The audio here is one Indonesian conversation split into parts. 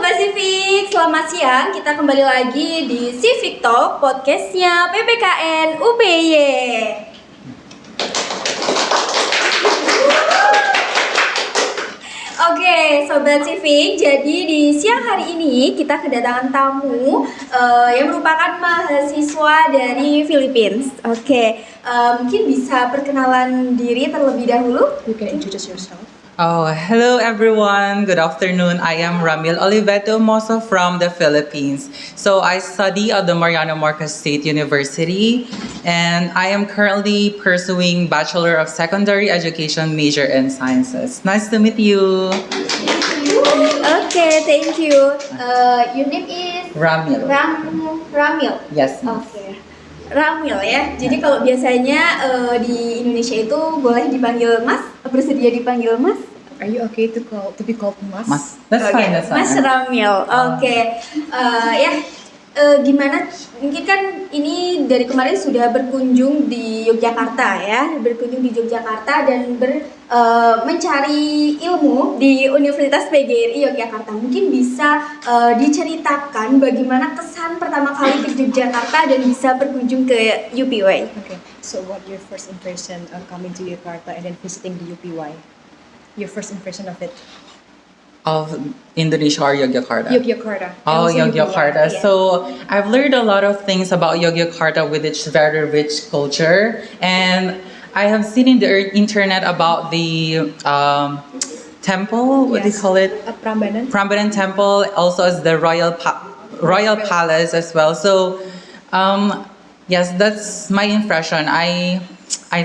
Sobat Civic, selamat siang. Kita kembali lagi di Civic Talk, podcastnya PPKN UPY. Oke, Sobat Civic, jadi di siang hari ini kita kedatangan tamu yang merupakan mahasiswa dari Philippines. Oke, mungkin bisa perkenalan diri terlebih dahulu. You can introduce yourself. Oh, hello everyone. Good afternoon. I am Ramil Oliveto Moso from the Philippines. So I study at the Mariano Marcos State University and I am currently pursuing Bachelor of Secondary Education major in Sciences. Nice to meet you. Oke, thank you. Your name is Ramil. Ramil. Yes. Oke. Ramil ya. Jadi kalau biasanya di Indonesia itu boleh dipanggil Mas, bersedia dipanggil Mas? Are you okay to be called Mas? Mas. That's Oke, fine. That's fine. Mas Ramil. Oke. Gimana? Mungkin kan ini dari kemarin sudah berkunjung di Yogyakarta ya, dan mencari ilmu di Universitas PGRI Yogyakarta. Mungkin bisa diceritakan bagaimana kesan pertama kali ke Yogyakarta dan bisa berkunjung ke UPY. Okay. So what your first impression of coming to Yogyakarta and then visiting the UPY? Your first impression of it? Of Indonesia or Yogyakarta? Yogyakarta. Oh, Also Yogyakarta. yeah. So I've learned a lot of things about Yogyakarta with its very rich culture, and I have seen in the internet about the temple. What do you Yes. call it? Prambanan. Prambanan Temple, also as the Royal Palace as well. So, yes, that's my impression. I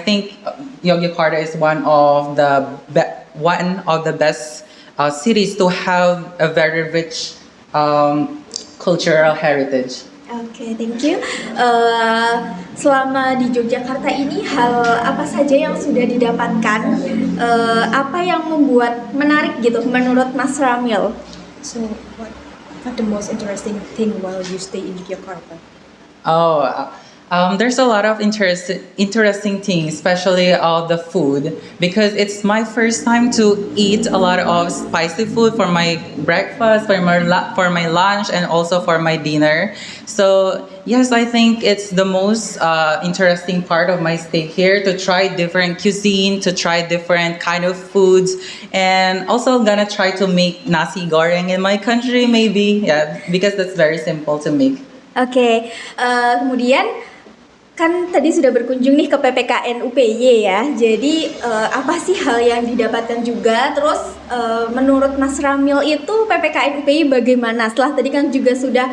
think Yogyakarta is one of the best cities to have a very rich cultural heritage. Oke, thank you. Selama di Yogyakarta ini, hal apa saja yang sudah didapatkan? Apa yang membuat menarik gitu menurut Mas Ramil? So what the most interesting thing while you stay in Yogyakarta? There's a lot of interesting things, especially the food, because it's my first time to eat a lot of spicy food for my breakfast, for my lunch, and also for my dinner. So yes, I think it's the most interesting part of my stay here, to try different cuisine, to try different kind of foods, and also gonna try to make nasi goreng in my country, maybe, yeah, because that's very simple to make. Oke, kemudian kan tadi sudah berkunjung nih ke PPKN UPY ya. Jadi apa sih hal yang didapatkan juga? Terus menurut Mas Ramil itu PPKN UPY bagaimana? Setelah tadi kan juga sudah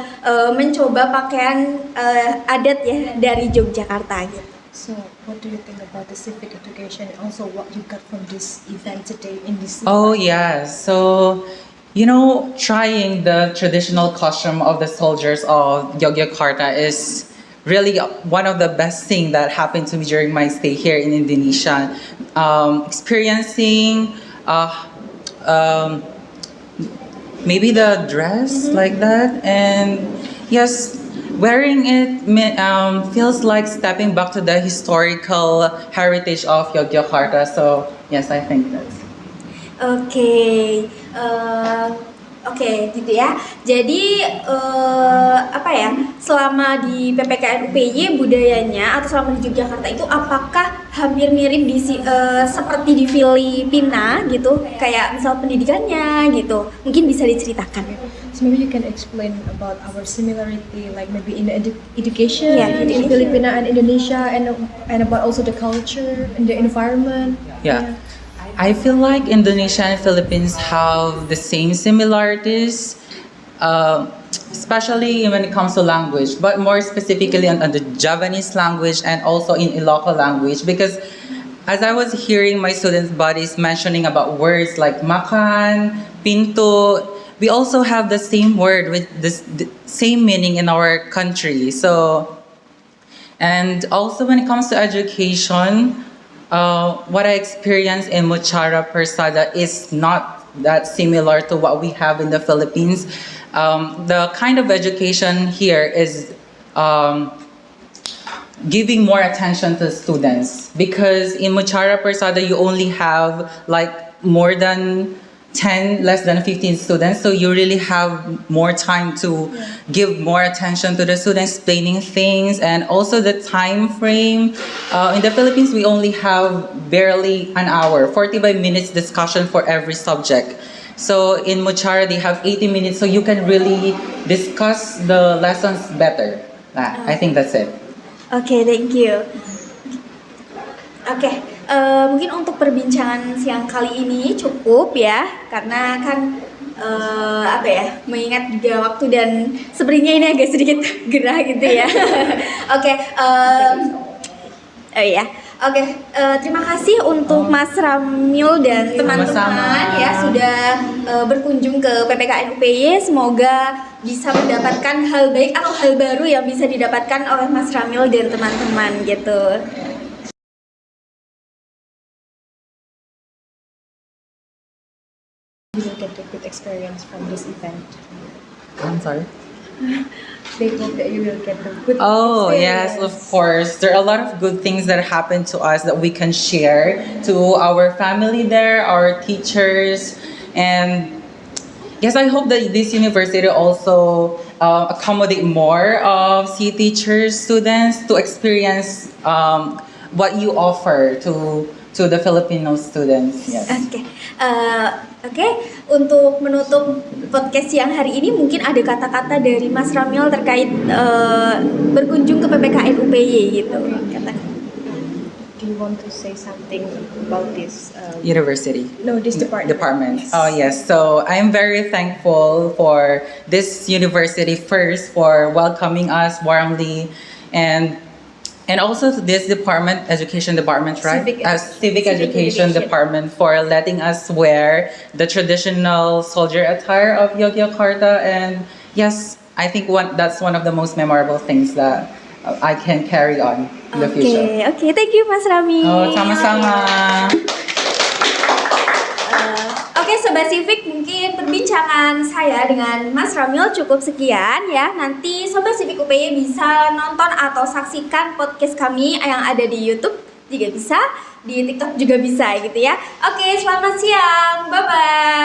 mencoba pakaian adat ya dari Yogyakarta gitu. So what do you think about the civic education and also what you got from this event today in this? Oh yeah, so trying the traditional costume of the soldiers of Yogyakarta is really one of the best things that happened to me during my stay here in Indonesia. Experiencing maybe the dress like that, and yes, wearing it feels like stepping back to the historical heritage of Yogyakarta. So yes, I think that's. Oke, gitu ya. Jadi selama di PPKN UPY budayanya atau selama di Yogyakarta itu apakah hampir mirip seperti di Filipina gitu, kayak misal pendidikannya gitu, mungkin bisa diceritakan. So maybe you can explain about our similarity, like maybe in the education education. in Filipina and Indonesia, and about also the culture and the environment. Yeah. I feel like Indonesia and Philippines have the same similarities, especially when it comes to language, but more specifically on the Javanese language and also in Ilocos language, because as I was hearing my students' bodies mentioning about words like makan, pinto, we also have the same word with the same meaning in our country. So, and also when it comes to education, what I experienced in Muchara Persada is not that similar to what we have in the Philippines. The kind of education here is giving more attention to students, because in Muchara Persada you only have like more than 10 less than 15 students, so you really have more time to give more attention to the students, explaining things, and also the time frame. In the Philippines, we only have barely an hour, 45 minutes discussion for every subject. So in Mochara, they have 80 minutes, so you can really discuss the lessons better. I think that's it. Oke, thank you. Oke, mungkin untuk perbincangan siang kali ini cukup ya, karena kan apa ya, mengingat juga waktu dan sebenarnya ini agak sedikit gerah gitu ya. Oke, oh ya, oke, terima kasih untuk Mas Ramil dan teman-teman Sama-sama. ya sudah berkunjung ke PPKN UPY. Semoga bisa mendapatkan hal baik atau hal baru yang bisa didapatkan oleh Mas Ramil dan teman-teman gitu. You will get a good experience from this event. I'm sorry. They hope that you will get a good Oh, experience. yes, of course. There are a lot of good things that happen to us that we can share to our family there, our teachers, and yes, I hope that this university also accommodate more of C teachers, students to experience what you offer to the Filipino students. Yes. Oke, untuk menutup podcast siang hari ini mungkin ada kata-kata dari Mas Ramil terkait berkunjung ke PPKN UPY gitu. Do you want to say something about this? University. No, this department. Yes. Oh yes, so I'm very thankful for this university first for welcoming us warmly, and also to this department, education department, right? Civic education education. department for letting us wear the traditional soldier attire of Yogyakarta, and yes, I think that's one of the most memorable things that I can carry on in the future. Oke, thank you Mas Ramil. Oh, sama-sama. Oke, Sobat Civic, mungkin perbincangan saya dengan Mas Ramil cukup sekian ya. Nanti Sobat Civic UPY bisa nonton atau saksikan podcast kami yang ada di YouTube juga bisa, di TikTok juga bisa gitu ya. Oke, selamat siang. Bye-bye.